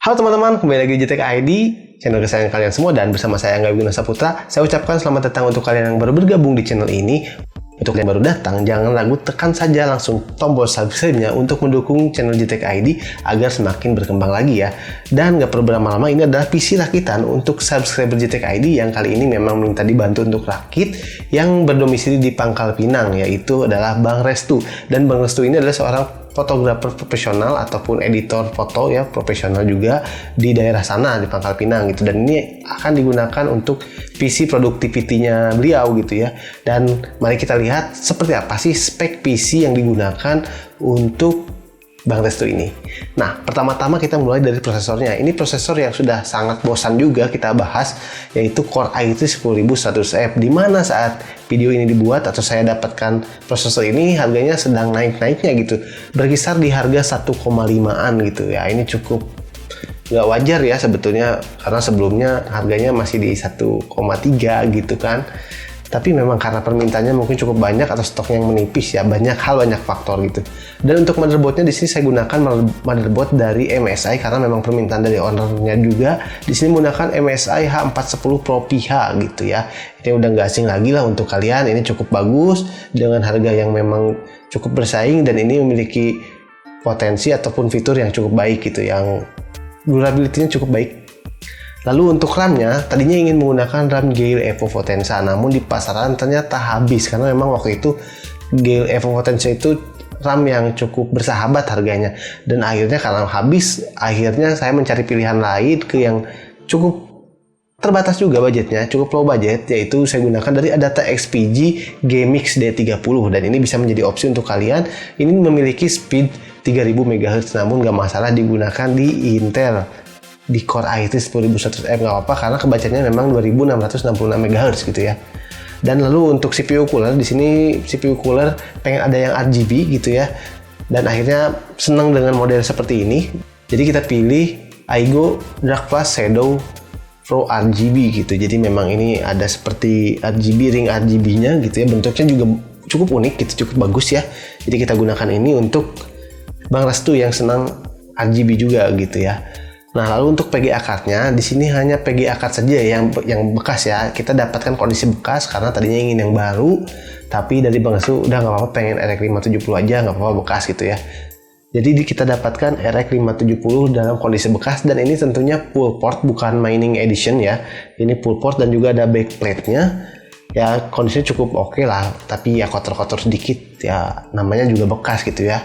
Halo teman-teman, kembali lagi di JTK ID, channel kesayangan kalian semua, dan bersama saya Angga Wiguna Saputra. Saya ucapkan selamat datang untuk kalian yang baru bergabung di channel ini. Untuk kalian yang baru datang, jangan ragu, tekan saja langsung tombol subscribe-nya untuk mendukung channel JTK ID agar semakin berkembang lagi ya. Dan gak perlu berlama-lama, ini adalah PC rakitan untuk subscriber JTK ID yang kali ini memang minta dibantu untuk rakit yang berdomisili di Pangkal Pinang, yaitu adalah Bang Restu. Dan Bang Restu ini adalah seorang fotografer profesional ataupun editor foto ya, profesional juga di daerah sana di Pangkal Pinang gitu, dan ini akan digunakan untuk PC productivity-nya beliau gitu ya. Dan mari kita lihat seperti apa sih spek PC yang digunakan untuk Bang Restu ini. Nah, pertama-tama kita mulai dari prosesornya. Ini prosesor yang sudah sangat bosan juga kita bahas, yaitu Core i3 10100F, di mana saat video ini dibuat atau saya dapatkan prosesor ini harganya sedang naik-naiknya gitu, berkisar di harga 1,5an gitu ya. Ini cukup nggak wajar ya sebetulnya, karena sebelumnya harganya masih di 1,3 gitu kan. Tapi memang karena permintaannya mungkin cukup banyak atau stoknya yang menipis ya, banyak faktor gitu. Dan untuk motherboardnya di sini saya gunakan motherboard dari MSI karena memang permintaan dari ownernya juga. Di sini menggunakan MSI H410 Pro PH gitu ya. Ini udah nggak asing lagi lah untuk kalian. Ini cukup bagus dengan harga yang memang cukup bersaing, dan ini memiliki potensi ataupun fitur yang cukup baik gitu, yang durability-nya cukup baik. Lalu untuk RAM-nya, tadinya ingin menggunakan RAM Gale Evo Potenza, namun di pasaran ternyata habis karena memang waktu itu Gale Evo Potenza itu RAM yang cukup bersahabat harganya. Dan akhirnya karena habis, akhirnya saya mencari pilihan lain ke yang cukup terbatas juga budgetnya, cukup low budget, yaitu saya gunakan dari Adata XPG GMX D30, dan ini bisa menjadi opsi untuk kalian. Ini memiliki speed 3000 MHz, namun gak masalah digunakan di Intel. Di Core i3 10100F nggak apa-apa karena kebacanya memang 2666 MHz gitu ya. Dan lalu untuk CPU cooler, di sini CPU cooler pengen ada yang RGB gitu ya. Dan akhirnya senang dengan model seperti ini. Jadi kita pilih Aigo Dark Plus Shadow Pro RGB gitu. Jadi memang ini ada seperti RGB, ring RGB-nya gitu ya. Bentuknya juga cukup unik gitu, cukup bagus ya. Jadi kita gunakan ini untuk Bang Restu yang senang RGB juga gitu ya. Nah, lalu untuk PGA card-nya, di sini hanya PGA card saja yang bekas ya. Kita dapatkan kondisi bekas karena tadinya ingin yang baru, tapi dari Bang Restu udah nggak apa-apa, pengen RX 570 aja, nggak apa-apa bekas gitu ya. Jadi kita dapatkan RX 570 dalam kondisi bekas, dan ini tentunya full port, bukan mining edition ya. Ini full port dan juga ada backplate-nya. Ya kondisinya cukup oke lah, tapi ya kotor-kotor sedikit ya, namanya juga bekas gitu ya.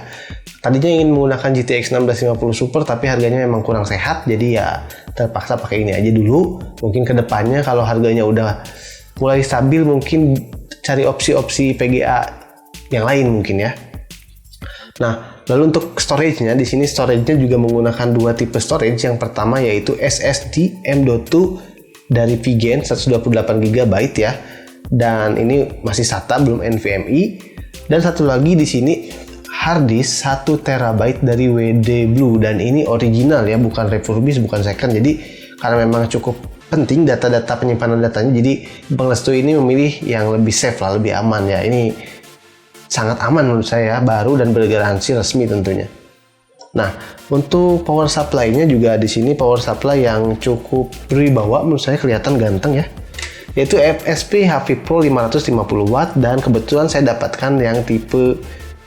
Tadinya ingin menggunakan GTX 1650 Super, tapi harganya memang kurang sehat, jadi ya terpaksa pakai ini aja dulu. Mungkin kedepannya kalau harganya udah mulai stabil, mungkin cari opsi-opsi PGA yang lain mungkin ya. Nah, lalu untuk storage-nya, di sini storage-nya juga menggunakan dua tipe storage. Yang pertama yaitu SSD M.2 dari VGAN 128GB ya. Dan ini masih SATA, belum NVMe. Dan satu lagi di sini hard disk 1 TB dari WD Blue, dan ini original ya, bukan refurbished, bukan second. Jadi karena memang cukup penting data-data penyimpanan datanya, jadi Bang Restu ini memilih yang lebih safe lah, lebih aman ya. Ini sangat aman menurut saya, baru dan bergaransi resmi tentunya. Nah, untuk power supply-nya juga di sini power supply yang cukup berwibawa, menurut saya kelihatan ganteng ya, yaitu FSP HV Pro 550 watt, dan kebetulan saya dapatkan yang tipe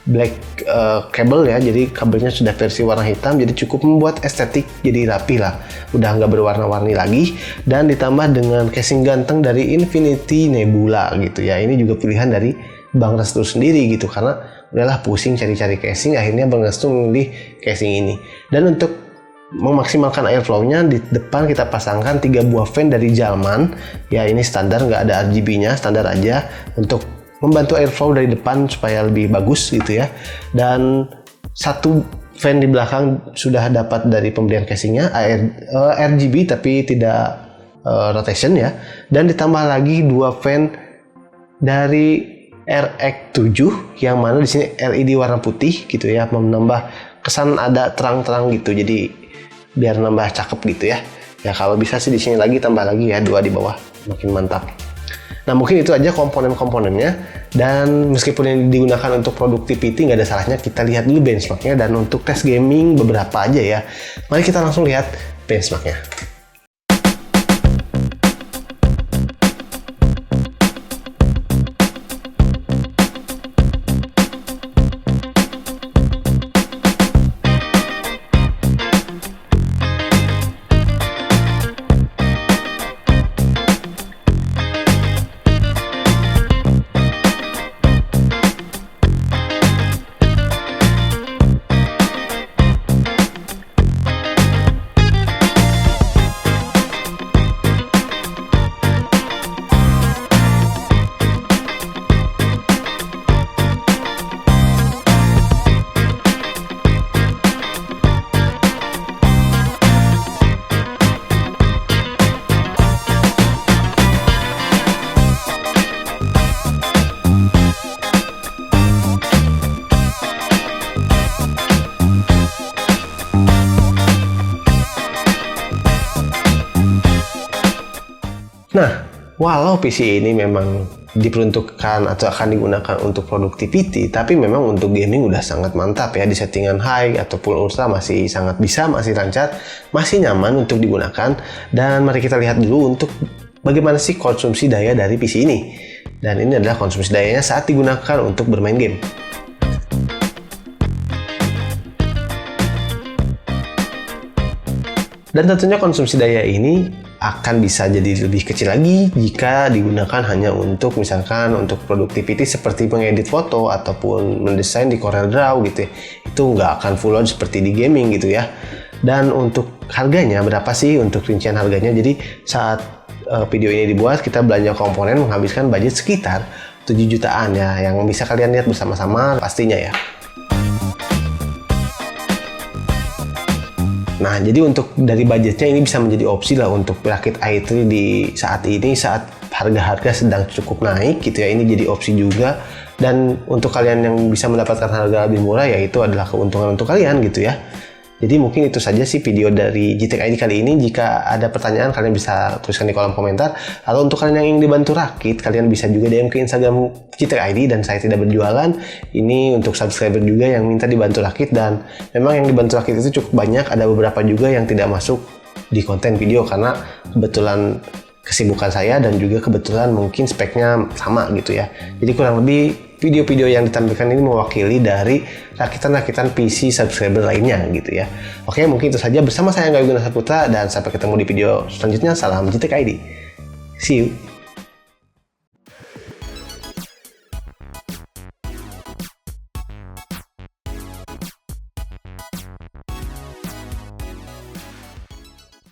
black cable ya, jadi kabelnya sudah versi warna hitam, jadi cukup membuat estetik jadi rapi lah, udah nggak berwarna-warni lagi. Dan ditambah dengan casing ganteng dari Infinity Nebula gitu ya. Ini juga pilihan dari Bang Restu sendiri gitu, karena udahlah pusing cari-cari casing, akhirnya Bang Restu memilih casing ini. Dan untuk memaksimalkan airflow-nya, di depan kita pasangkan 3 buah fan dari Jalman ya. Ini standar, nggak ada RGB-nya, standar aja untuk membantu airflow dari depan supaya lebih bagus gitu ya. Dan satu fan di belakang sudah dapat dari pembelian casingnya, RGB tapi tidak rotation ya. Dan ditambah lagi 2 fan dari RX7 yang mana di sini LED warna putih gitu ya, menambah kesan ada terang-terang gitu, jadi biar nambah cakep gitu ya. Ya kalau bisa sih di sini lagi tambah lagi ya 2 di bawah, makin mantap. Nah, mungkin itu aja komponen-komponennya, dan meskipun yang digunakan untuk productivity nggak ada salahnya kita lihat dulu benchmarknya, dan untuk tes gaming beberapa aja ya. Mari kita langsung lihat benchmarknya. Nah, walau PC ini memang diperuntukkan atau akan digunakan untuk productivity, tapi memang untuk gaming udah sangat mantap ya. Di settingan high ataupun ultra masih sangat bisa, masih lancar, masih nyaman untuk digunakan. Dan mari kita lihat dulu untuk bagaimana sih konsumsi daya dari PC ini. Dan ini adalah konsumsi dayanya saat digunakan untuk bermain game. Dan tentunya konsumsi daya ini akan bisa jadi lebih kecil lagi jika digunakan hanya untuk misalkan untuk productivity seperti mengedit foto ataupun mendesain di CorelDRAW gitu ya. Itu nggak akan full load seperti di gaming gitu ya. Dan untuk harganya berapa sih untuk rincian harganya? Jadi saat video ini dibuat kita belanja komponen menghabiskan budget sekitar 7 jutaan ya, yang bisa kalian lihat bersama-sama pastinya ya. Nah, jadi untuk dari budgetnya ini bisa menjadi opsi lah untuk rakit i3 di saat ini, saat harga-harga sedang cukup naik gitu ya. Ini jadi opsi juga. Dan untuk kalian yang bisa mendapatkan harga lebih murah, ya itu adalah keuntungan untuk kalian gitu ya. Jadi mungkin itu saja sih video dari GTEK ID kali ini. Jika ada pertanyaan kalian bisa tuliskan di kolom komentar. Atau untuk kalian yang ingin dibantu rakit, kalian bisa juga DM ke Instagram GTEK ID dan saya tidak berjualan. Ini untuk subscriber juga yang minta dibantu rakit, dan memang yang dibantu rakit itu cukup banyak. Ada beberapa juga yang tidak masuk di konten video karena kebetulan kesibukan saya dan juga kebetulan mungkin speknya sama gitu ya. Jadi kurang lebih video-video yang ditampilkan ini mewakili dari rakitan-rakitan PC subscriber lainnya gitu ya. Oke, mungkin itu saja bersama saya Angga Wiguna Saputra, dan sampai ketemu di video selanjutnya. Salam GTEK ID. See you.